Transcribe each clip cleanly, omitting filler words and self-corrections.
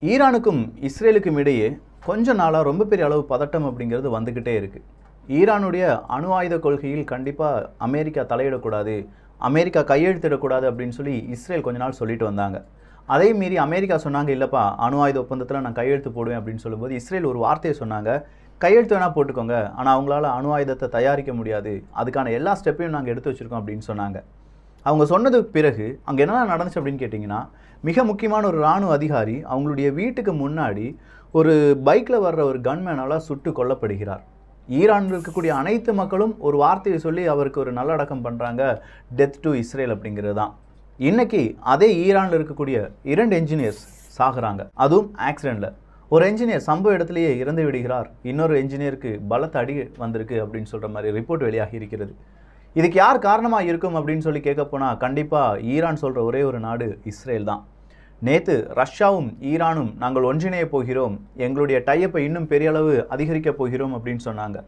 ஈரானுக்கும் இஸ்ரேலுக்கும் இடையே கொஞ்ச நாளாக ரொம்ப பெரிய அளவு பதட்டம் அப்படிங்கிறது வந்துக்கிட்டே இருக்குது. ஈரானுடைய அணு ஆயுத கொள்கையில் கண்டிப்பாக அமெரிக்கா தலையிடக்கூடாது, அமெரிக்கா கையெழுத்திடக்கூடாது அப்படின்னு சொல்லி இஸ்ரேல் கொஞ்ச நாள் சொல்லிட்டு வந்தாங்க. அதே மீறி அமெரிக்கா சொன்னாங்க, இல்லைப்பா அணு ஆயுத ஒப்பந்தத்தில் நான் கையெழுத்து போடுவேன் அப்படின்னு சொல்லும்போது இஸ்ரேல் ஒரு வார்த்தையை சொன்னாங்க, கையெழுத்து வேணால் போட்டுக்கோங்க, ஆனால் அவங்களால அணு ஆயுதத்தை தயாரிக்க முடியாது, அதுக்கான எல்லா ஸ்டெப்பையும் நாங்கள் எடுத்து வச்சுருக்கோம் அப்படின்னு சொன்னாங்க. அவங்க சொன்னதுக்கு பிறகு அங்கே என்ன நடந்துச்சு அப்படின்னு கேட்டிங்கன்னா, மிக முக்கியமான ஒரு இராணுவ அதிகாரி அவங்களுடைய வீட்டுக்கு முன்னாடி ஒரு பைக்கில் வர்ற ஒரு கன்மேனால் சுட்டு கொல்லப்படுகிறார். ஈரானில் இருக்கக்கூடிய அனைத்து மக்களும் ஒரு வார்த்தையை சொல்லி அவருக்கு ஒரு நல்லடக்கம் பண்ணுறாங்க, டெத் டு இஸ்ரேல் அப்படிங்கிறது தான். இன்றைக்கி அதே ஈரானில் இருக்கக்கூடிய 2 என்ஜினியர்ஸ் சாகுறாங்க, அதுவும் ஆக்சிடெண்ட்டில். ஒரு என்ஜினியர் சம்பவ இடத்துலையே இறந்து விடுகிறார், இன்னொரு என்ஜினியருக்கு பலத்த அடி வந்திருக்கு அப்படின்னு சொல்கிற மாதிரி ரிப்போர்ட் வெளியாகி இருக்கிறது. இதுக்கு யார் காரணமாக இருக்கும் அப்படின்னு சொல்லி கேட்க போனால் கண்டிப்பாக ஈரான் சொல்கிற ஒரே ஒரு நாடு இஸ்ரேல் தான். நேற்று ரஷ்யாவும் ஈரானும் நாங்கள் ஒன்றிணைய போகிறோம், எங்களுடைய டையப்பை இன்னும் பெரிய அளவு அதிகரிக்கப் போகிறோம் அப்படின்னு சொன்னாங்க.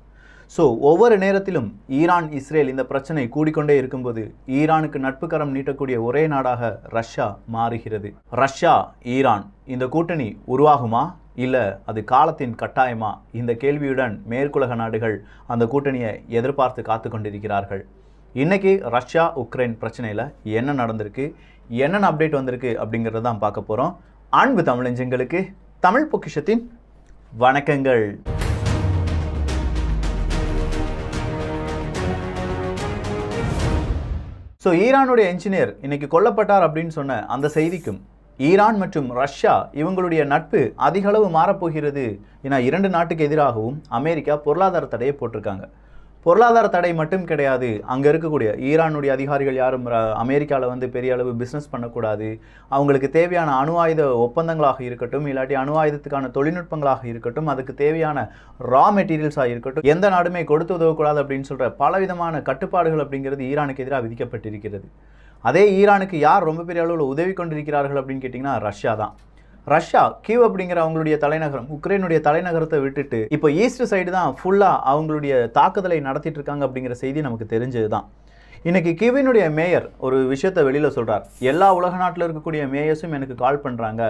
ஸோ ஒவ்வொரு நேரத்திலும் ஈரான் இஸ்ரேல் இந்த பிரச்சனை கூடிக்கொண்டே இருக்கும்போது ஈரானுக்கு நட்புக்கரம் நீட்டக்கூடிய ஒரே நாடாக ரஷ்யா மாறுகிறது. ரஷ்யா ஈரான் இந்த கூட்டணி உருவாகுமா, இல்லை அது காலத்தின் கட்டாயமா? இந்த கேள்வியுடன் மேற்குலக நாடுகள் அந்த கூட்டணியை எதிர்பார்த்து காத்து கொண்டிருக்கிறார்கள். இன்றைக்கி ரஷ்யா உக்ரைன் பிரச்சனையில் என்ன நடந்திருக்கு, என்னென்ன அப்டேட் வந்திருக்கு அப்படிங்கிறத தான் பார்க்க போகிறோம். அன்பு தமிழஞ்சங்களுக்கு தமிழ் பொக்கிஷத்தின் வணக்கங்கள். ஸோ ஈரானுடைய என்ஜினியர் இன்னைக்கு கொல்லப்பட்டார் அப்படின்னு சொன்ன அந்த செய்திக்கும் ஈரான் மற்றும் ரஷ்யா இவங்களுடைய நட்பு அதிக அளவு மாறப்போகிறது. ஏன்னா 2 நாட்டுக்கு எதிராகவும் அமெரிக்கா பொருளாதார தடையை போட்டிருக்காங்க. பொருளாதார தடை மட்டும் கிடையாது, அங்கே இருக்கக்கூடிய ஈரானுடைய அதிகாரிகள் யாரும் அமெரிக்காவில் பெரிய அளவு பிஸ்னஸ் பண்ணக்கூடாது, அவங்களுக்கு தேவையான அணு ஆயுத ஒப்பந்தங்களாக இருக்கட்டும், இல்லாட்டி அணு ஆயுதத்துக்கான தொழில்நுட்பங்களாக இருக்கட்டும், அதுக்கு தேவையான ரா மெட்டீரியல்ஸாக இருக்கட்டும், எந்த நாடுமே கொடுத்து உதவக்கூடாது அப்படின்னு சொல்கிற பலவிதமான கட்டுப்பாடுகள் அப்படிங்கிறது ஈரானுக்கு எதிராக விதிக்கப்பட்டிருக்கிறது. அதே ஈரானுக்கு யார் ரொம்ப பெரிய அளவில் உதவி கொண்டிருக்கிறார்கள் அப்படின்னு கேட்டிங்கன்னா ரஷ்யா தான். ரஷ்யா கீவ் அப்படிங்கிற அவங்களுடைய தலைநகரம், உக்ரைனுடைய தலைநகரத்தை விட்டுட்டு இப்போ ஈஸ்ட் சைடு தான் ஃபுல்லாக அவங்களுடைய தாக்குதலை நடத்திட்டு இருக்காங்க அப்படிங்கிற செய்தி நமக்கு தெரிஞ்சது தான். இன்றைக்கி கீவினுடைய மேயர் ஒரு விஷயத்தை வெளியில் சொல்கிறார். எல்லா உலக நாட்டில் இருக்கக்கூடிய மேயர்ஸும் எனக்கு கால் பண்ணுறாங்க,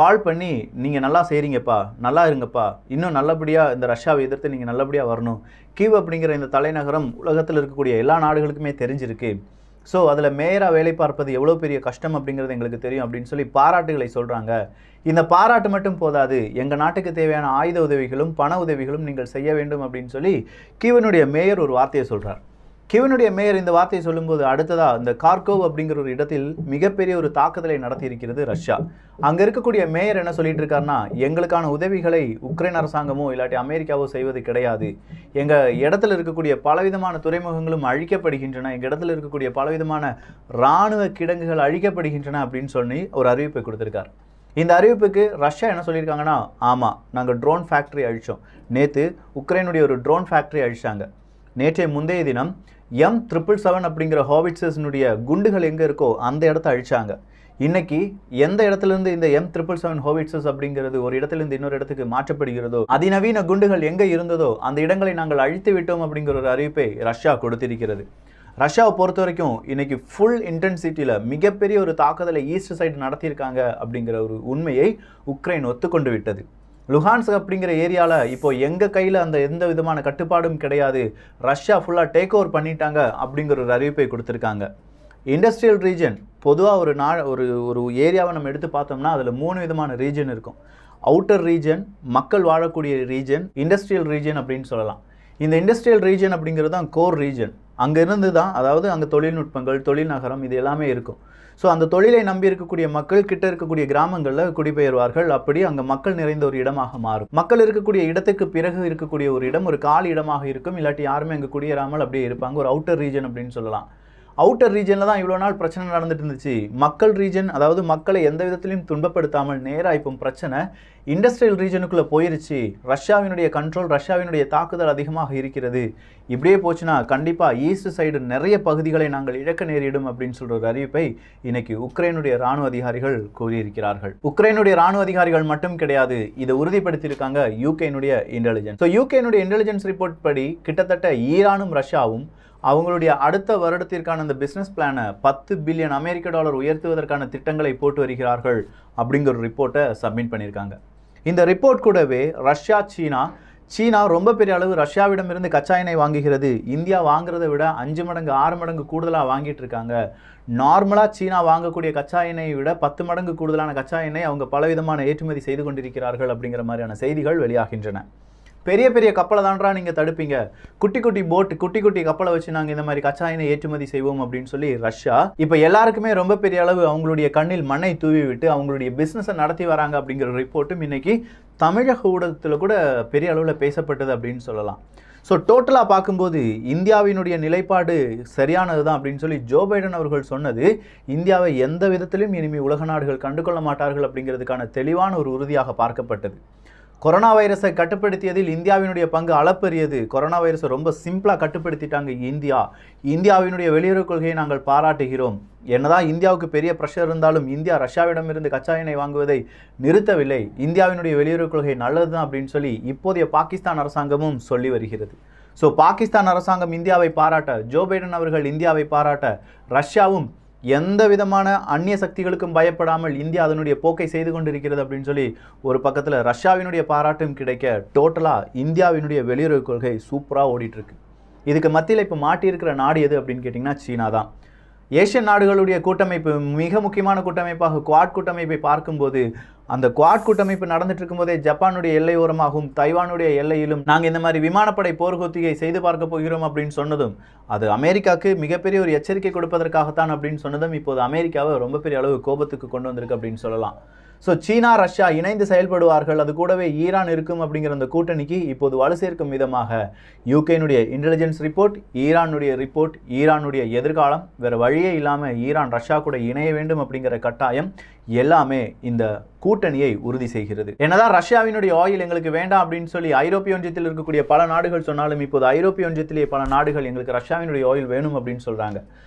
கால் பண்ணி நீங்கள் நல்லா செய்கிறீங்கப்பா, நல்லா இருங்கப்பா, இன்னும் நல்லபடியாக இந்த ரஷ்யாவை எதிர்த்து நீங்கள் நல்லபடியாக வரணும். கீவ் அப்படிங்கிற இந்த தலைநகரம் உலகத்தில் இருக்கக்கூடிய எல்லா நாடுகளுக்குமே தெரிஞ்சிருக்கு. ஸோ அதில் மேயராக வேலை பார்ப்பது எவ்வளோ பெரிய கஷ்டம் அப்படிங்கிறது எங்களுக்கு தெரியும் அப்படின்னு சொல்லி பாராட்டுகளை சொல்கிறாங்க. இந்த பாராட்டு மட்டும் போதாது, எங்கள் நாட்டுக்கு தேவையான ஆயுத உதவிகளும் பண உதவிகளும் நீங்கள் செய்ய வேண்டும் அப்படின்னு சொல்லி கீவனுடைய மேயர் ஒரு வார்த்தையை சொல்கிறார். கீவனுடைய மேயர் இந்த வார்த்தையை சொல்லும்போது அடுத்ததாக இந்த கார்கோவ் அப்படிங்கிற ஒரு இடத்தில் மிகப்பெரிய ஒரு தாக்குதலை நடத்தி இருக்கிறது ரஷ்யா. அங்கே இருக்கக்கூடிய மேயர் என்ன சொல்லிட்டு இருக்காருன்னா, எங்களுக்கான உதவிகளை உக்ரைன் அரசாங்கமோ இல்லாட்டி அமெரிக்காவோ செய்வது கிடையாது, எங்கள் இடத்துல இருக்கக்கூடிய பலவிதமான துறைமுகங்களும் அழிக்கப்படுகின்றன, எங்கள் இடத்துல இருக்கக்கூடிய பலவிதமான இராணுவ கிடங்குகள் அழிக்கப்படுகின்றன அப்படின்னு சொல்லி ஒரு அறிவிப்பை கொடுத்துருக்கார். இந்த அறிவிப்புக்கு ரஷ்யா என்ன சொல்லியிருக்காங்கன்னா, ஆமாம் நாங்கள் ட்ரோன் ஃபேக்ட்ரி அழித்தோம், நேற்று உக்ரைனுடைய ஒரு ட்ரோன் ஃபேக்ட்ரி அழிச்சாங்க, நேற்றைய முந்தைய தினம் M777 அப்படிங்கிற ஹாவிட்சர்ஸினுடைய குண்டுகள் எங்கே இருக்கோ அந்த இடத்த அழிச்சாங்க. இன்னைக்கு எந்த இடத்துலேருந்து இந்த M777 ஹாவிட்சர்ஸ் அப்படிங்கிறது ஒரு இடத்துலேருந்து இன்னொரு இடத்துக்கு மாற்றப்படுகிறதோ, அதிநவீன குண்டுகள் எங்கே இருந்ததோ அந்த இடங்களை நாங்கள் அழித்து விட்டோம் அப்படிங்கிற ஒரு அறிவிப்பை ரஷ்யா கொடுத்திருக்கிறது. ரஷ்யாவை பொறுத்த வரைக்கும் இன்னைக்கு ஃபுல் இன்டென்சிட்டியில் மிகப்பெரிய ஒரு தாக்குதலை ஈஸ்ட் சைடு நடத்தியிருக்காங்க அப்படிங்கிற ஒரு உண்மையை உக்ரைன் ஒத்துக்கொண்டு விட்டது. லுஹான்ஸ்க் அப்படிங்கிற ஏரியாவில் இப்போ எங்கள் கையில் அந்த எந்த விதமான கட்டுப்பாடும் கிடையாது, ரஷ்யா ஃபுல்லாக டேக் ஓவர் பண்ணிட்டாங்க அப்படிங்கிற ஒரு அறிவிப்பை கொடுத்துருக்காங்க. இண்டஸ்ட்ரியல் ரீஜன் பொதுவாக ஒரு ஏரியாவை நம்ம எடுத்து பார்த்தோம்னா அதில் 3 விதமான ரீஜன் இருக்கும். அவுட்டர் ரீஜன், மக்கள் வாழக்கூடிய ரீஜன், இண்டஸ்ட்ரியல் ரீஜன் அப்படின்னு சொல்லலாம். இந்த இண்டஸ்ட்ரியல் ரீஜன் அப்படிங்கிறது தான் கோர் ரீஜன். அங்கே இருந்து தான், அதாவது அங்கே தொழில்நுட்பங்கள், தொழில் நகரம் இது எல்லாமே இருக்கும். ஸோ அந்த தொழிலை நம்பி இருக்கக்கூடிய மக்கள் கிட்ட இருக்கக்கூடிய கிராமங்களில் குடிபெயர்வார்கள். அப்படி அங்கே மக்கள் நிறைந்த ஒரு இடமாக மாறும். மக்கள் இருக்கக்கூடிய இடத்துக்கு பிறகு இருக்கக்கூடிய ஒரு இடம் ஒரு காலி இடமாக இருக்கும், இல்லாட்டி யாருமே அங்கே குடியேறாமல் அப்படியே இருப்பாங்க. ஒரு அவுட்டர் ரீஜன் அப்படின்னு சொல்லலாம். அவுட்டர் ரீஜனில் தான் இவ்வளோ நாள் பிரச்சனை நடந்துட்டு இருந்துச்சு. மக்கள் ரீஜன், அதாவது மக்களை எந்த விதத்திலையும் துன்பப்படுத்தாமல் நேராக இப்போ பிரச்சனை இண்டஸ்ட்ரியல் ரீஜனுக்குள்ளே போயிருச்சு. ரஷ்யாவினுடைய கண்ட்ரோல், ரஷ்யாவினுடைய தாக்குதல் அதிகமாக இருக்கிறது. இப்படியே போச்சுன்னா கண்டிப்பாக ஈஸ்ட் சைடு நிறைய பகுதிகளை நாங்கள் இழக்க நேரிடும் அப்படின்னு சொல்கிற ஒரு அறிவிப்பை இன்னைக்கு உக்ரைனுடைய இராணுவ அதிகாரிகள் கூறியிருக்கிறார்கள். உக்ரைனுடைய இராணுவ அதிகாரிகள் மட்டும் கிடையாது, இதை உறுதிப்படுத்தியிருக்காங்க யூகேனுடைய இன்டெலிஜென்ஸ். ஸோ யூகேனுடைய இன்டெலிஜென்ஸ் ரிப்போர்ட் படி கிட்டத்தட்ட ஈரானும் ரஷ்யாவும் அவங்களுடைய அடுத்த வருடத்திற்கான அந்த பிஸ்னஸ் பிளானை $10 பில்லியன் உயர்த்துவதற்கான திட்டங்களை போட்டு வருகிறார்கள் அப்படிங்கிற ஒரு ரிப்போர்ட்டை சப்மிட் பண்ணியிருக்காங்க. இந்த ரிப்போர்ட் கூடவே ரஷ்யா, சீனா ரொம்ப பெரிய அளவு ரஷ்யாவிடமிருந்து கச்சா எண்ணெய் வாங்குகிறது. இந்தியா வாங்குறதை விட 5 மடங்கு 6 மடங்கு கூடுதலாக வாங்கிட்டு இருக்காங்க. நார்மலாக சீனா வாங்கக்கூடிய கச்சா எண்ணெயை விட 10 மடங்கு கூடுதலான கச்சா எண்ணெய் அவங்க பலவிதமான ஏற்றுமதி செய்து கொண்டிருக்கிறார்கள் அப்படிங்கிற மாதிரியான செய்திகள் வெளியாகின்றன. பெரிய பெரிய கப்பலை தான்றா நீங்கள் தடுப்பீங்க, குட்டி குட்டி கப்பலை வச்சு நாங்கள் இந்த மாதிரி கச்சா எண்ணெய் ஏற்றுமதி செய்வோம் அப்படின்னு சொல்லி ரஷ்யா இப்போ எல்லாருக்குமே ரொம்ப பெரிய அளவு அவங்களுடைய கண்ணில் மண்ணை தூவி விட்டு அவங்களுடைய பிஸ்னஸை நடத்தி வராங்க அப்படிங்கிற ரிப்போர்ட்டும் இன்னைக்கு தமிழக ஊடகத்தில் கூட பெரிய அளவில் பேசப்பட்டது அப்படின்னு சொல்லலாம். ஸோ டோட்டலாக பார்க்கும்போது இந்தியாவினுடைய நிலைப்பாடு சரியானது தான் அப்படின்னு சொல்லி ஜோ பைடன் அவர்கள் சொன்னது இந்தியாவை எந்த விதத்திலும் இனிமேல் உலக நாடுகள் கண்டுகொள்ள மாட்டார்கள் அப்படிங்கிறதுக்கான தெளிவான ஒரு உறுதியாக பார்க்கப்பட்டது. கொரோனா வைரஸை கட்டுப்படுத்தியதில் இந்தியாவினுடைய பங்கு அளப்பரியது. கொரோனா வைரஸை ரொம்ப சிம்பிளாக கட்டுப்படுத்திட்டாங்க இந்தியாவினுடைய வெளியுறவு கொள்கையை நாங்கள் பாராட்டுகிறோம். என்னதான் இந்தியாவுக்கு பெரிய ப்ரெஷர் இருந்தாலும் இந்தியா ரஷ்யாவிடமிருந்து கச்சா எண்ணெய் வாங்குவதை நிறுத்தவில்லை. இந்தியாவினுடைய வெளியுறவு கொள்கை நல்லது தான் அப்படின்னு சொல்லி இப்போதைய பாகிஸ்தான் அரசாங்கமும் சொல்லி வருகிறது. ஸோ பாகிஸ்தான் அரசாங்கம் இந்தியாவை பாராட்ட, ஜோ பைடன் அவர்கள் இந்தியாவை பாராட்ட, ரஷ்யாவும் எந்த விதமான அந்நிய சக்திகளுக்கும் பயப்படாமல் இந்தியா அதனுடைய போக்கை செய்து கொண்டிருக்கிறது அப்படின்னு சொல்லி ஒரு பக்கத்தில் ரஷ்யாவினுடைய பாராட்டும் கிடைக்க டோட்டலாக இந்தியாவினுடைய வெளியுறவு கொள்கை சூப்பராக ஓடிட்டுருக்கு. இதுக்கு மத்தியில் இப்போ மாட்டியிருக்கிற நாடு எது அப்படின்னு கேட்டிங்கன்னா சீனா தான். ஏசியன் நாடுகளுடைய கூட்டமைப்பு மிக முக்கியமான கூட்டமைப்பாக குவாட் கூட்டமைப்பை பார்க்கும்போது அந்த குவாட் கூட்டமைப்பு நடந்துட்டு இருக்கும்போதே ஜப்பானுடைய எல்லையோரமாகவும் தைவானுடைய எல்லையிலும் நாங்கள் இந்த மாதிரி விமானப்படை போர்க்கொத்திகை செய்து பார்க்க போகிறோம் அப்படின்னு சொன்னதும் அது அமெரிக்காவுக்கு மிகப்பெரிய ஒரு எச்சரிக்கை கொடுப்பதற்காகத்தான் அப்படின்னு சொன்னதும் இப்போது அமெரிக்காவை ரொம்ப பெரிய அளவு கோபத்துக்கு கொண்டு வந்திருக்கு அப்படின்னு சொல்லலாம். ஸோ சீனா, ரஷ்யா இணைந்து செயல்படுவார்கள், அது கூடவே ஈரான் இருக்கும் அப்படிங்கிற அந்த கூட்டணிக்கு இப்போது வலு சேர்க்கும் விதமாக யூகேனுடைய இன்டெலிஜென்ஸ் ரிப்போர்ட், ஈரானுடைய எதிர்காலம், வேறு வழியே இல்லாமல் ஈரான் ரஷ்யா கூட இணைய வேண்டும் அப்படிங்கிற கட்டாயம் எல்லாமே இந்த கூட்டணியை உறுதி செய்கிறது. என்னதான் ரஷ்யாவினுடைய ஆயில் எங்களுக்கு வேண்டாம் அப்படின்னு சொல்லி ஐரோப்பிய ஒன்றியத்தில் இருக்கக்கூடிய பல நாடுகள் சொன்னாலும் இப்போது ஐரோப்பிய ஒன்றியத்திலேயே பல நாடுகள் எங்களுக்கு ரஷ்யாவினுடைய ஆயில் வேணும் அப்படின்னு சொல்கிறாங்க.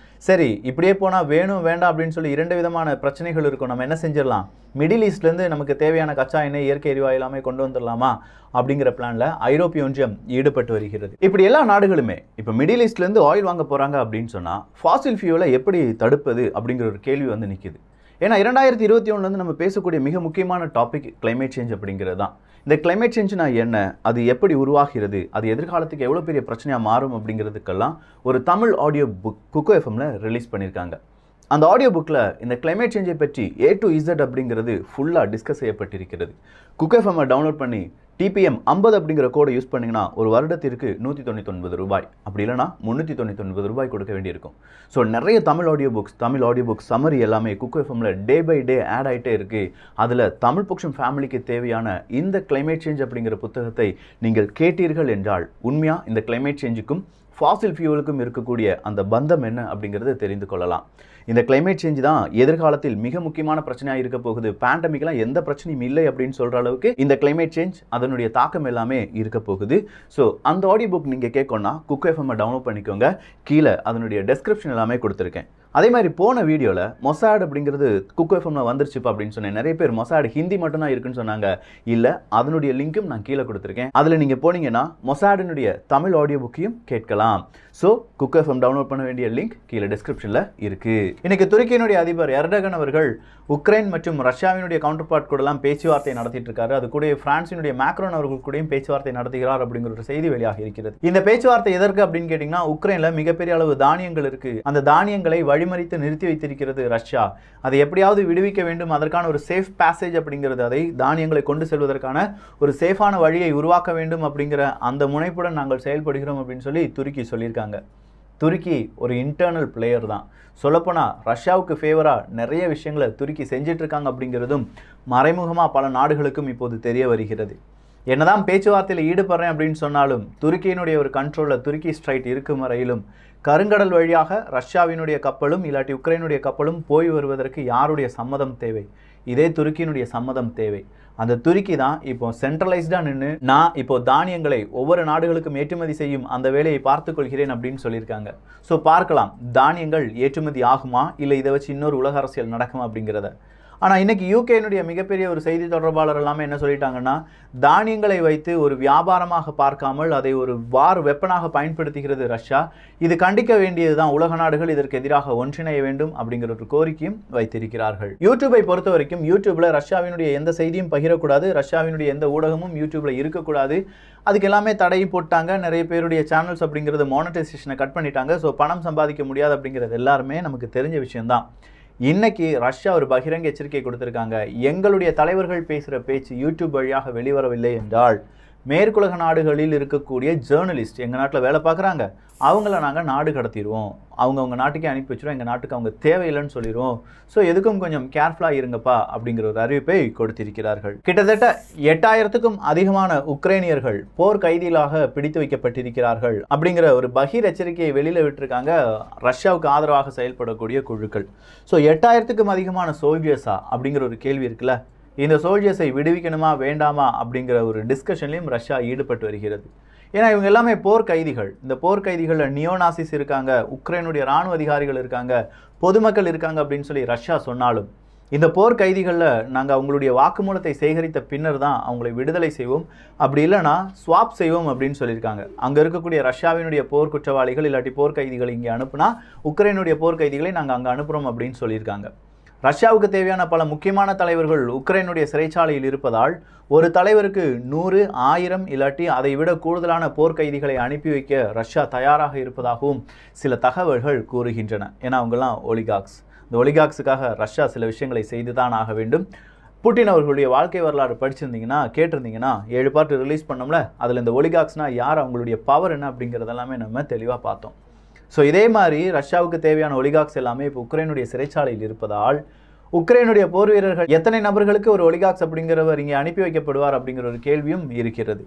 சரி, இப்படியே போனால் வேணும் வேண்டாம் அப்படின்னு சொல்லி 2 விதமான பிரச்சனைகள் இருக்கும். நம்ம என்ன செஞ்சிடலாம், மிடில் ஈஸ்ட்லேருந்து நமக்கு தேவையான கச்சா எண்ணெய், இயற்கை எரிவாயு எல்லாமே கொண்டு வந்துடலாமா அப்படிங்கிற பிளானில் ஐரோப்பிய ஒன்றியம் ஈடுபட்டு வருகிறது. இப்படி எல்லா நாடுகளுமே இப்போ மிடில் ஈஸ்ட்லேருந்து ஆயில் வாங்க போகிறாங்க அப்படின்னு சொன்னால் ஃபாசில் ஃபியூலை எப்படி தடுப்பது அப்படிங்கிற ஒரு கேள்வி வந்து நிற்கிது. ஏன்னா 2021 நம்ம பேசக்கூடிய மிக முக்கியமான டாபிக் கிளைமேட் சேஞ்ச் அப்படிங்கிறது தான். இந்த கிளைமேட் சேஞ்சுனா என்ன, அது எப்படி உருவாகிறது, அது எதிர்காலத்துக்கு எவ்வளோ பெரிய பிரச்சனையாக மாறும் அப்படிங்கிறதுக்கெல்லாம் ஒரு தமிழ் ஆடியோ புக் குக்கோ எஃப்எம்ல ரிலீஸ் பண்ணியிருக்காங்க. அந்த ஆடியோ புக்கில் இந்த கிளைமேட் சேஞ்சை பற்றி A to Z அப்படிங்கிறது ஃபுல்லாக டிஸ்கஸ் செய்யப்பட்டிருக்கிறது. குக்கோ எஃப்எம்மை டவுன்லோட் பண்ணி TPM 50 அப்படிங்கிற கோடை யூஸ் பண்ணிங்கன்னா ஒரு வருடத்திற்கு ₹199, அப்படி இல்லைனா ₹399 கொடுக்க வேண்டியிருக்கும். ஸோ நிறைய தமிழ் ஆடியோ புக்ஸ் சம்மரி எல்லாமே குக்கோ எஃப்எம்ல டே பை டே ஆட் ஆகிட்டே இருக்குது. அதில் தமிழ் பொக்கிஷம் ஃபேமிலிக்கு தேவையான இந்த கிளைமேட் சேஞ்ச் அப்படிங்கிற புத்தகத்தை நீங்கள் கேட்டீர்கள் என்றால் உண்மையாக இந்த கிளைமேட் சேஞ்சுக்கும் ஃபாசில் ஃபியூவலுக்கும் இருக்கக்கூடிய அந்த பந்தம் என்ன அப்படிங்கிறது தெரிந்து கொள்ளலாம். இந்த கிளைமேட் சேஞ்ச் தான் எதிர்காலத்தில் மிக முக்கியமான பிரச்சனையாக இருக்க போகுது. பேண்டமிக்லாம் எந்த பிரச்சனையும் இல்லை அப்படின்னு சொல்கிற அளவுக்கு இந்த கிளைமேட் சேஞ்ச் அதனுடைய தாக்கம் எல்லாமே இருக்க போகுது. ஸோ அந்த ஆடியோ புக் நீங்கள் கேட்கணும்னா குக்கோ எஃப்எம்மை டவுன்லோட் பண்ணிக்கோங்க. கீழே அதனுடைய டெஸ்கிரிப்ஷன் எல்லாமே கொடுத்துருக்கேன். அதே மாதிரி போன வீடியோவில் மொசாட் அப்படிங்கிறது குக்கோ எஃப்எம்ல வந்துருச்சுப்பா அப்படின்னு சொன்னேன். நிறைய பேர் மொசாட் ஹிந்தி மட்டும்தான் இருக்குன்னு சொன்னாங்க. இல்லை, அதனுடைய லிங்க்கும் நான் கீழே கொடுத்துருக்கேன். அதில் நீங்கள் போனீங்கன்னா மொசாடினுடைய தமிழ் ஆடியோ புக்கையும் கேட்கலாம். ஸோ குக்கோ எஃப்எம் டவுன்லோட் பண்ண வேண்டிய லிங்க் கீழே டிஸ்கிரிப்ஷனில் இருக்குது. இன்னைக்கு துருக்கியினுடைய அதிபர் எர்டகன் அவர்கள் உக்ரைன் மற்றும் ரஷ்யாவினுடைய கவுண்டர் பார்ட் கூடலாம் பேச்சுவார்த்தை நடத்திட்டு இருக்காரு. அது கூட பிரான்சினுடைய மேக்ரோன் அவர்கள் கூடயும் பேச்சுவார்த்தை நடத்துகிறார் அப்படிங்கிற ஒரு செய்தி வெளியாக இருக்கிறது. இந்த பேச்சுவார்த்தை எதற்கு அப்படின்னு கேட்டிங்கன்னா, உக்ரைனில் மிகப்பெரிய அளவு தானியங்கள் இருக்குது. அந்த தானியங்களை வழிமறித்து நிறுத்தி வைத்திருக்கிறது ரஷ்யா. அதை எப்படியாவது விடுவிக்க வேண்டும், அதற்கான ஒரு சேஃப் பேசேஜ் அப்படிங்கிறது, அதை தானியங்களை கொண்டு செல்வதற்கான ஒரு சேஃபான வழியை உருவாக்க வேண்டும் அப்படிங்கிற அந்த முனைப்புடன் நாங்கள் செயல்படுகிறோம் அப்படின்னு சொல்லி துருக்கி சொல்லியிருக்காங்க. துருக்கி ஒரு இன்டர்னல் பிளேயர் தான். சொல்லப்போனால் ரஷ்யாவுக்கு ஃபேவராக நிறைய விஷயங்களை துருக்கி செஞ்சிட்ருக்காங்க அப்படிங்கிறதும் மறைமுகமாக பல நாடுகளுக்கும் இப்போது தெரிய வருகிறது. என்னதான் பேச்சுவார்த்தையில் ஈடுபடுறேன் அப்படின்னு சொன்னாலும் துருக்கியினுடைய ஒரு கண்ட்ரோலில் துருக்கி ஸ்ட்ரைட் இருக்கும் வரையிலும் கருங்கடல் வழியாக ரஷ்யாவினுடைய கப்பலும் இல்லாட்டி உக்ரைனுடைய கப்பலும் போய் வருவதற்கு யாருடைய சம்மதம் தேவை? இதே துருக்கியினுடைய சம்மதம் தேவை. அந்த துருக்கி தான் இப்போ சென்ட்ரலைஸ்டாக நின்று நான் இப்போ தானியங்களை ஒவ்வொரு நாடுகளுக்கும் ஏற்றுமதி செய்யும் அந்த வேலையை பார்த்துக்கொள்கிறேன் அப்படின்னு சொல்லியிருக்காங்க. ஸோ பார்க்கலாம் தானியங்கள் ஏற்றுமதி ஆகுமா, இல்லை இதை வச்சு இன்னொரு உலக அரசியல் நடக்குமா அப்படிங்கிறத. ஆனால் இன்னைக்கு யூகேனுடைய மிகப்பெரிய ஒரு செய்தி தொடர்பாளர் எல்லாமே என்ன சொல்லிட்டாங்கன்னா, தானியங்களை வைத்து ஒரு வியாபாரமாக பார்க்காமல் அதை ஒரு வார் வெப்பனாக பயன்படுத்துகிறது ரஷ்யா. இது கண்டிக்க வேண்டியதுதான். உலக நாடுகள் இதற்கு எதிராக ஒன்றிணைய வேண்டும் அப்படிங்கிற ஒரு கோரிக்கையும் வைத்திருக்கிறார்கள். யூடியூபை பொறுத்த வரைக்கும் யூடியூப்ல ரஷ்யாவினுடைய எந்த செய்தியும் பகிரக்கூடாது, ரஷ்யாவினுடைய எந்த ஊடகமும் யூடியூப்ல இருக்கக்கூடாது. அதுக்கு எல்லாமே தடை போட்டாங்க. நிறைய பேருடைய சேனல்ஸ் அப்படிங்கிறது மானிட்டைசேஷனை கட் பண்ணிட்டாங்க. ஸோ பணம் சம்பாதிக்க முடியாது அப்படிங்கிறது எல்லாருமே நமக்கு தெரிஞ்ச விஷயம்தான். இன்னைக்கு ரஷ்யா ஒரு பகிரங்க எச்சரிக்கை கொடுத்திருக்காங்க. எங்களுடைய தலைவர்கள் பேசுகிற பேச்சு யூடியூப் வழியாக வெளிவரவில்லை என்றால் மேற்குலக நாடுகளில் இருக்கக்கூடிய ஜேர்னலிஸ்ட் எங்கள் நாட்டில் வேலை பார்க்குறாங்க, அவங்கள நாங்கள் நாடு கடத்திடுவோம், அவங்க நாட்டுக்கே அனுப்பி வச்சிருவோம், எங்கள் நாட்டுக்கு அவங்க தேவையில்லைன்னு சொல்லிடுவோம். ஸோ எதுக்கும் கொஞ்சம் கேர்ஃபுல்லாக இருங்கப்பா அப்படிங்கிற ஒரு அறிவிப்பை கொடுத்திருக்கிறார்கள். கிட்டத்தட்ட 8000க்கும் அதிகமான உக்ரைனியர்கள் போர் கைதிகளாக பிடித்து வைக்கப்பட்டிருக்கிறார்கள் அப்படிங்கிற ஒரு பகீர் எச்சரிக்கையை வெளியில் விட்டுருக்காங்க ரஷ்யாவுக்கு ஆதரவாக செயல்படக்கூடிய குழுக்கள். ஸோ 8000க்கும் அதிகமான சோல்ஜர்ஸா அப்படிங்கிற ஒரு கேள்வி இருக்குல்ல. இந்த சோல்ஜர்ஸை விடுவிக்கணுமா வேண்டாமா அப்படிங்கிற ஒரு டிஸ்கஷன்லையும் ரஷ்யா ஈடுபட்டு வருகிறது. ஏன்னா இவங்க எல்லாமே போர் கைதிகள். இந்த போர் கைதிகளில் நியோநாசிஸ் இருக்காங்க, உக்ரைனுடைய இராணுவ அதிகாரிகள் இருக்காங்க, பொதுமக்கள் இருக்காங்க அப்படின்னு சொல்லி ரஷ்யா சொன்னாலும் இந்த போர் கைதிகளில் நாங்கள் அவங்களுடைய வாக்குமூலத்தை சேகரித்த பின்னர் தான் அவங்களை விடுதலை செய்வோம், அப்படி இல்லைனா ஸ்வாப் செய்வோம் அப்படின்னு சொல்லியிருக்காங்க. அங்கே இருக்கக்கூடிய ரஷ்யாவினுடைய போர் குற்றவாளிகள் இல்லாட்டி போர் கைதிகள் இங்கே அனுப்புனா உக்ரைனுடைய போர் கைதிகளை நாங்கள் அங்கே அனுப்புகிறோம் அப்படின்னு சொல்லியிருக்காங்க. ரஷ்யாவுக்கு தேவையான பல முக்கியமான தலைவர்கள் உக்ரைனுடைய சிறைச்சாலையில் இருப்பதால் ஒரு தலைவருக்கு 100, 1000 இல்லாட்டி அதை விட கூடுதலான போர் கைதிகளை அனுப்பி வைக்க ரஷ்யா தயாராக இருப்பதாகவும் சில தகவல்கள் கூறுகின்றன. ஏன்னா அவங்கெல்லாம் ஒலிகாக்ஸ். இந்த ஒலிகாக்ஸுக்காக ரஷ்யா சில விஷயங்களை செய்துதான் ஆக வேண்டும். புட்டின் அவர்களுடைய வாழ்க்கை வரலாறு படிச்சிருந்தீங்கன்னா கேட்டிருந்தீங்கன்னா 7 பார்ட் ரிலீஸ் பண்ணோம்ல, அதில் இந்த ஒலிகாக்ஸ்னா யார், அவங்களுடைய பவர் என்ன அப்படிங்கிறதெல்லாமே நம்ம தெளிவாக பார்த்தோம். ஸோ இதே மாதிரி ரஷ்யாவுக்கு தேவையான ஒலிகாக்ஸ் எல்லாமே இப்போ உக்ரைனுடைய சிறைச்சாலையில் இருப்பதால் உக்ரைனுடைய போர் வீரர்கள் எத்தனை நபர்களுக்கு ஒரு ஒலிகாக்ஸ் அப்படிங்கிறவர் இங்கே அனுப்பி வைக்கப்படுவார் அப்படிங்கிற ஒரு கேள்வியும் இருக்கிறது.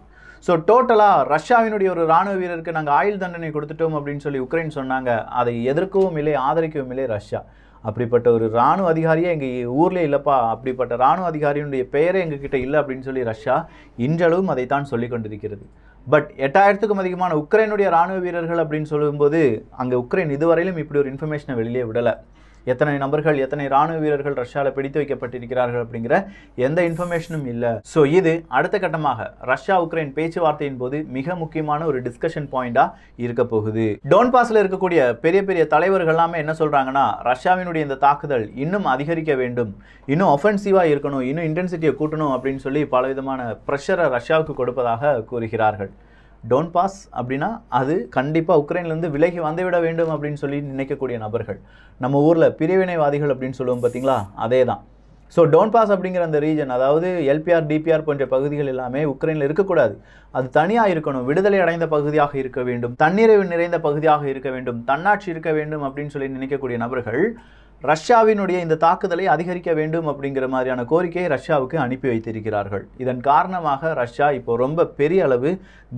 ஸோ டோட்டலாக ரஷ்யாவினுடைய ஒரு இராணுவ வீரருக்கு நாங்கள் ஆயுள் தண்டனை கொடுத்துட்டோம் அப்படின்னு சொல்லி உக்ரைன் சொன்னாங்க. அதை எதிர்க்கவும் இல்லை, ஆதரிக்கவும் இல்லை ரஷ்யா. அப்படிப்பட்ட ஒரு இராணுவ அதிகாரியே எங்கள் ஊர்லேயே இல்லைப்பா, அப்படிப்பட்ட இராணுவ அதிகாரியினுடைய பெயரே எங்ககிட்ட இல்லை அப்படின்னு சொல்லி ரஷ்யா இன்றளவும் அதைத்தான் சொல்லி கொண்டிருக்கிறது. பட் 8000க்கும் அதிகமான உக்ரைனுடைய இராணுவ வீரர்கள் அப்படின்னு சொல்லும்போது அங்கே உக்ரைன் இதுவரையிலும் இப்படி ஒரு இன்ஃபர்மேஷனை வெளியே விடலை. எத்தனை நபர்கள், எத்தனை இராணுவ வீரர்கள் ரஷ்யாவில் பிடித்து வைக்கப்பட்டிருக்கிறார்கள் அப்படிங்கிற எந்த இன்ஃபர்மேஷனும் இல்லை. ஸோ இது அடுத்த கட்டமாக ரஷ்யா உக்ரைன் பேச்சுவார்த்தையின் போது மிக முக்கியமான ஒரு டிஸ்கஷன் பாயிண்டாக இருக்க போகுது. டோன்பாஸில் இருக்கக்கூடிய பெரிய பெரிய தலைவர்கள் எல்லாமே என்ன சொல்கிறாங்கன்னா, ரஷ்யாவினுடைய இந்த தாக்குதல் இன்னும் அதிகரிக்க வேண்டும், இன்னும் ஒஃபென்சிவாக இருக்கணும், இன்னும் இன்டென்சிட்டியை கூட்டணும் அப்படின்னு சொல்லி பலவிதமான ப்ரெஷரை ரஷ்யாவுக்கு கொடுப்பதாக கூறுகிறார்கள். டோன்பாஸ் அப்படின்னா அது கண்டிப்பாக உக்ரைன்லேருந்து விலகி வந்துவிட வேண்டும் அப்படின்னு சொல்லி நினைக்கக்கூடிய நபர்கள். நம்ம ஊரில் பிரிவினைவாதிகள் அப்படின்னு சொல்லுவோம் பார்த்தீங்களா, அதே தான். ஸோ டோன்பாஸ் அப்படிங்கிற அந்த ரீஜன், அதாவது எல்பிஆர் டிபிஆர் போன்ற பகுதிகள் எல்லாமே உக்ரைனில் இருக்கக்கூடாது, அது தனியாக இருக்கணும், விடுதலை அடைந்த பகுதியாக இருக்க வேண்டும், தன்னிறைவு நிறைந்த பகுதியாக இருக்க வேண்டும், தன்னாட்சி இருக்க வேண்டும் அப்படின்னு சொல்லி நினைக்கக்கூடிய நபர்கள் ரஷ்யாவினுடைய இந்த தாக்குதலை அதிகரிக்க வேண்டும் அப்படிங்கிற மாதிரியான கோரிக்கையை ரஷ்யாவுக்கு அனுப்பி வைத்திருக்கிறார்கள். இதன் காரணமாக ரஷ்யா இப்போ ரொம்ப பெரிய அளவு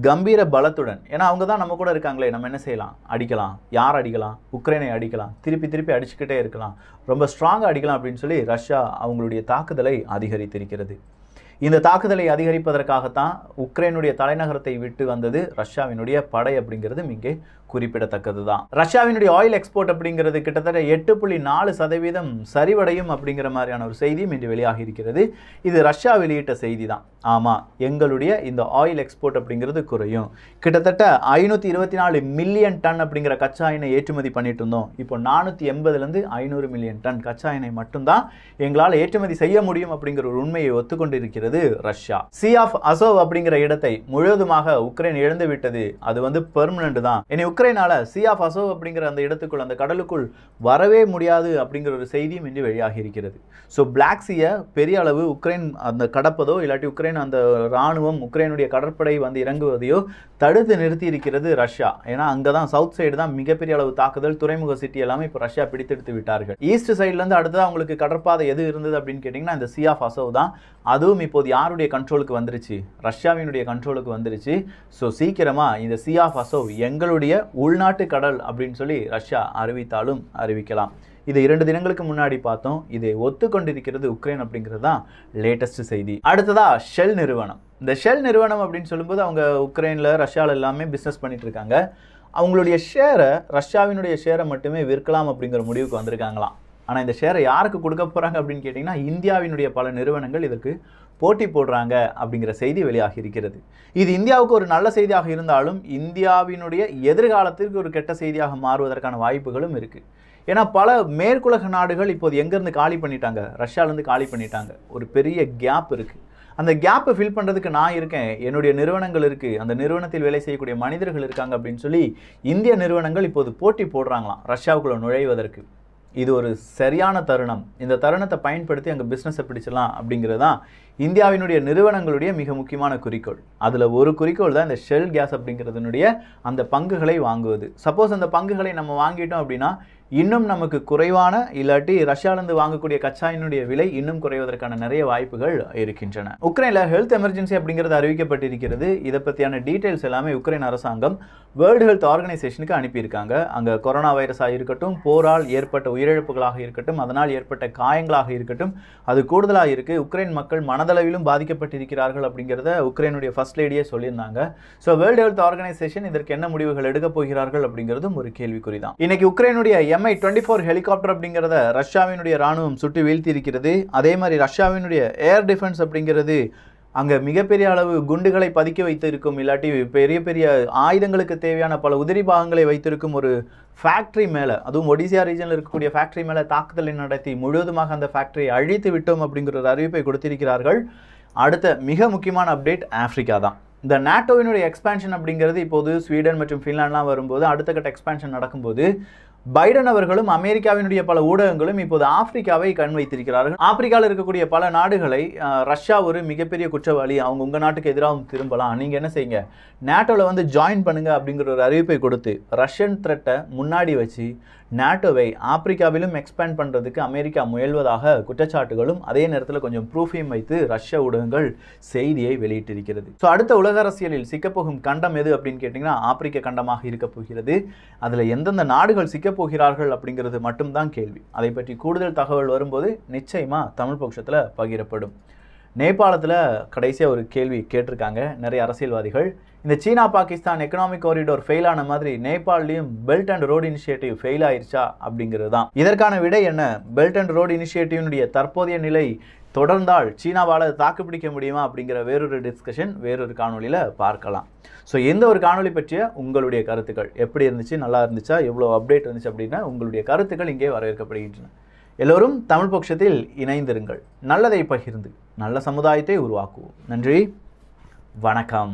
கம்பீர பலத்துடன், ஏன்னா அவங்க தான் நம்ம கூட இருக்காங்களே, நம்ம என்ன செய்யலாம், அடிக்கலாம், யார் அடிக்கலாம், உக்ரைனை அடிக்கலாம், திருப்பி திருப்பி அடிச்சுக்கிட்டே இருக்கலாம், ரொம்ப ஸ்ட்ராங்காக அடிக்கலாம் அப்படின்னு சொல்லி ரஷ்யா அவங்களுடைய தாக்குதலை அதிகரித்திருக்கிறது. இந்த தாக்குதலை அதிகரிப்பதற்காகத்தான் உக்ரைனுடைய தலைநகரத்தை விட்டு வந்தது ரஷ்யாவினுடைய படை அப்படிங்கிறது இங்கே குறிப்பிடத்தக்கது தான். ரஷ்யாவினுடைய ஆயில் எக்ஸ்போர்ட் அப்படிங்கிறது கிட்டத்தட்ட 8.4% சரிவடையும் அப்படிங்கிற மாதிரியான ஒரு செய்தியும் இன்று வெளியாகி இருக்கிறது. இது ரஷ்யா வெளியிட்ட செய்தி தான். ஆமாம், எங்களுடைய இந்த ஆயில் எக்ஸ்போர்ட் அப்படிங்கிறது குறையும். கிட்டத்தட்ட 524 மில்லியன் டன் அப்படிங்கிற கச்சா எண்ணெய் ஏற்றுமதி பண்ணிட்டு இருந்தோம். இப்போ 480 500 மில்லியன் டன் கச்சா எண்ணெய் மட்டும்தான் எங்களால் ஏற்றுமதி செய்ய முடியும் அப்படிங்கிற ஒரு உண்மையை ஒத்துக்கொண்டிருக்கிறது ரஷ்யா. சி ஆஃப் அசோவ் அப்படிங்கிற இடத்தை முழுவதுமாக உக்ரைன் இழந்து விட்டது. அது பெர்மனன்ட் தான். இனி உக்ரைனால சி ஆஃப் அசோவ் அப்படிங்கிற அந்த இடத்துக்குள், அந்த கடலுக்குள் வரவே முடியாது அப்படிங்கிற ஒரு செய்தியும் இன்று வெளியாகி இருக்கிறது. ஸோ பிளாக் சீயை பெரிய அளவு உக்ரைன் அந்த கடப்பதோ இல்லாட்டி உக்ரைன் அந்த இராணுவம் உக்ரைனுடைய கடற்படை இறங்குவதையோ தடுத்து நிறுத்தி இருக்கிறது ரஷ்யா. ஏன்னா அங்கே தான் சவுத் சைடு தான் மிகப்பெரிய அளவு தாக்குதல், துறைமுக சிட்டி எல்லாமே இப்போ ரஷ்யா பிடித்தெடுத்து விட்டார்கள். ஈஸ்ட் சைட்லேருந்து அடுத்ததான் அவங்களுக்கு கடற்பாதை எது இருந்தது அப்படின்னு கேட்டிங்கன்னா இந்த சி ஆஃப் அசோவ் தான். அதுவும் இப்போது யாருடைய கண்ட்ரோலுக்கு வந்துருச்சு, ரஷ்யாவினுடைய கண்ட்ரோலுக்கு வந்துருச்சு. ஸோ சீக்கிரமாக இந்த சி ஆஃப் அசோவ் எங்களுடைய உள்நாட்டு கடல் அப்படின்னு சொல்லி ரஷ்யா அறிவித்தாலும் அறிவிக்கலாம். இது 2 தினங்களுக்கு முன்னாடி பார்த்தோம். இதை ஒத்துக்கொண்டிருக்கிறது உக்ரைன் அப்படிங்கிறது தான் லேட்டஸ்ட் செய்தி. அடுத்ததா ஷெல் நிறுவனம். இந்த ஷெல் நிறுவனம் அப்படின்னு சொல்லும்போது அவங்க உக்ரைனில் ரஷ்யாவில் எல்லாமே பிஸ்னஸ் பண்ணிட்டு இருக்காங்க. அவங்களுடைய ஷேரை, ரஷ்யாவினுடைய ஷேரை மட்டுமே விற்கலாம் அப்படிங்கிற முடிவுக்கு வந்திருக்காங்களாம். ஆனால் இந்த ஷேரை யாருக்கு கொடுக்க போகிறாங்க அப்படின்னு கேட்டிங்கன்னா இந்தியாவினுடைய பல நிறுவனங்கள் இதற்கு போட்டி போடுறாங்க அப்படிங்கிற செய்தி வெளியாகி இருக்கிறது. இது இந்தியாவுக்கு ஒரு நல்ல செய்தியாக இருந்தாலும் இந்தியாவினுடைய எதிர்காலத்திற்கு ஒரு கெட்ட செய்தியாக மாறுவதற்கான வாய்ப்புகளும் இருக்குது. ஏன்னா பல மேற்குலக நாடுகள் இப்போது எங்கேருந்து காலி பண்ணிட்டாங்க, ரஷ்யாவிலேருந்து காலி பண்ணிட்டாங்க. ஒரு பெரிய கேப் இருக்குது. அந்த கேப்பை ஃபில் பண்ணுறதுக்கு நான் இருக்கேன், என்னுடைய நிறுவனங்கள் இருக்குது, அந்த நிறுவனத்தில் வேலை செய்யக்கூடிய மனிதர்கள் இருக்காங்க அப்படின்னு சொல்லி இந்திய நிறுவனங்கள் இப்போது போட்டி போடுறாங்களாம் ரஷ்யாவுக்குள்ளே நுழைவதற்கு. இது ஒரு சரியான தருணம். இந்த தருணத்தை பயன்படுத்தி அங்கே பிஸ்னஸை பிடிச்சிடலாம் அப்படிங்கிறது தான் இந்தியாவினுடைய நிறுவனங்களுடைய மிக முக்கியமான குறிக்கோள். அதில் ஒரு குறிக்கோள் தான் இந்த ஷெல் கேஸ் அப்படிங்கிறதுனுடைய அந்த பங்குகளை வாங்குவது. சப்போஸ் அந்த பங்குகளை நம்ம வாங்கிட்டோம் அப்படின்னா இன்னும் நமக்கு குறைவான இல்லாட்டி ரஷ்யாவிலிருந்து வாங்கக்கூடிய கச்சாயினுடைய விலை இன்னும் குறைவதற்கான நிறைய வாய்ப்புகள் இருக்கின்றன. உக்ரைனில் ஹெல்த் எமர்ஜென்சி அப்படிங்கிறது அறிவிக்கப்பட்டிருக்கிறது. இதை பற்றியான டீட்டெயில்ஸ் எல்லாமே உக்ரைன் அரசாங்கம் வேர்ல்டு ஹெல்த் ஆர்கனைசேஷனுக்கு அனுப்பியிருக்காங்க. அங்கே கொரோனா வைரஸாக இருக்கட்டும், போரால் ஏற்பட்ட உயிரிழப்புகளாக இருக்கட்டும், அதனால் ஏற்பட்ட காயங்களாக இருக்கட்டும், அது கூடுதலாக இருக்குது. உக்ரைன் மக்கள் மனதளவிலும் பாதிக்கப்பட்டிருக்கிறார்கள் அப்படிங்கிறத உக்ரைனுடைய ஃபர்ஸ்ட் லேடியே சொல்லியிருந்தாங்க. ஸோ வேர்ல்டு ஹெல்த் ஆர்கனைசேஷன் இதற்கு என்ன முடிவுகள் எடுக்கப் போகிறார்கள் அப்படிங்கிறதும் ஒரு கேள்விக்குறி தான். இன்னைக்கு உக்ரைனுடைய Mi-24 ஹெலிகாப்டர் அப்படிங்கிறத ரஷ்யாவினுடைய ராணுவம் சுட்டு வீழ்த்தி இருக்கிறது. அதே மாதிரி ரஷ்யாவினுடைய ஏர் டிஃபென்ஸ் அப்படிங்கிறது அங்கே மிகப்பெரிய அளவு குண்டுகளை பதுக்கி வைத்திருக்கும், இல்லாட்டி பெரிய பெரிய ஆயுதங்களுக்கு தேவையான பல உதிரி பாகங்களை வைத்திருக்கும் ஒரு ஃபேக்ட்ரி மேலே, அதுவும் ஒடிசியா ரீஜனில் இருக்கக்கூடிய ஃபேக்ட்ரி மேலே தாக்குதலை நடத்தி முழுவதுமாக அந்த ஃபேக்டரியை அழித்து விட்டோம் அப்படிங்கிற ஒரு அறிவிப்பை கொடுத்திருக்கிறார்கள். அடுத்த மிக முக்கியமான அப்டேட் ஆப்பிரிக்கா தான். இந்த நாட்டோவினுடைய எக்ஸ்பான்ஷன் அப்படிங்கிறது இப்போது ஸ்வீடன் மற்றும் ஃபின்லாண்ட்லாம் வரும்போது அடுத்த கட்ட எக்ஸ்பான்ஷன் நடக்கும்போது பைடன் அவர்களும் அமெரிக்காவினுடைய பல ஊடகங்களும் இப்போது ஆப்பிரிக்காவை கண் வைத்திருக்கிறார்கள். ஆப்பிரிக்காவில் இருக்கக்கூடிய பல நாடுகளை ரஷ்யா ஒரு மிகப்பெரிய குற்றவாளி, அவங்க உங்கள் நாட்டுக்கு எதிராகவும் திரும்பலாம், நீங்கள் என்ன செய்யுங்க நாட்டோவில் வந்து ஜாயின் பண்ணுங்க அப்படிங்கிற ஒரு அறிவிப்பை கொடுத்து ரஷ்யன் த்ரெட்டை முன்னாடி வச்சு நாட்டோவை ஆப்பிரிக்காவிலும் எக்ஸ்பேண்ட் பண்ணுறதுக்கு அமெரிக்கா முயல்வதாக குற்றச்சாட்டுகளும் அதே நேரத்தில் கொஞ்சம் ப்ரூஃபையும் வைத்து ரஷ்ய ஊடகங்கள் செய்தியை வெளியிட்டிருக்கிறது. ஸோ அடுத்த உலக அரசியலில் சிக்கப்போகும் கண்டம் எது அப்படின்னு கேட்டிங்கன்னா ஆப்பிரிக்க கண்டமாக இருக்க போகிறது. அதில் எந்தெந்த நாடுகள் சிக்கப்போகிறார்கள் அப்படிங்கிறது மட்டும்தான் கேள்வி. அதை பற்றி கூடுதல் தகவல் வரும்போது நிச்சயமாக தமிழ் பட்சத்தில் பகிரப்படும். நேபாளத்தில் கடைசியாக ஒரு கேள்வி கேட்டிருக்காங்க நிறைய அரசியல்வாதிகள். இந்த China Pakistan economic corridor fail ஆன மாதிரி நேபாளிலையும் belt and road initiative fail ஆயிருச்சா அப்படிங்கிறது தான். இதற்கான விடை என்ன? பெல்ட் அண்ட் ரோடு இனிஷியேட்டிவனுடைய தற்போதைய நிலை தொடர்ந்தால் சீனாவால் தாக்குப்பிடிக்க முடியுமா அப்படிங்கிற வேறொரு டிஸ்கஷன் வேறொரு காணொலியில் பார்க்கலாம். ஸோ எந்த ஒரு காணொலி பற்றிய உங்களுடைய கருத்துக்கள் எப்படி இருந்துச்சு, நல்லா இருந்துச்சா, எவ்வளோ அப்டேட் இருந்துச்சு அப்படின்னா உங்களுடைய கருத்துக்கள் இங்கே வரவேற்கப்படுகின்றன. எல்லோரும் தமிழ் பட்சத்தில் இணைந்திருங்கள். நல்லதை பகிர்ந்து நல்ல சமுதாயத்தை உருவாக்குவோம். நன்றி, வணக்கம்.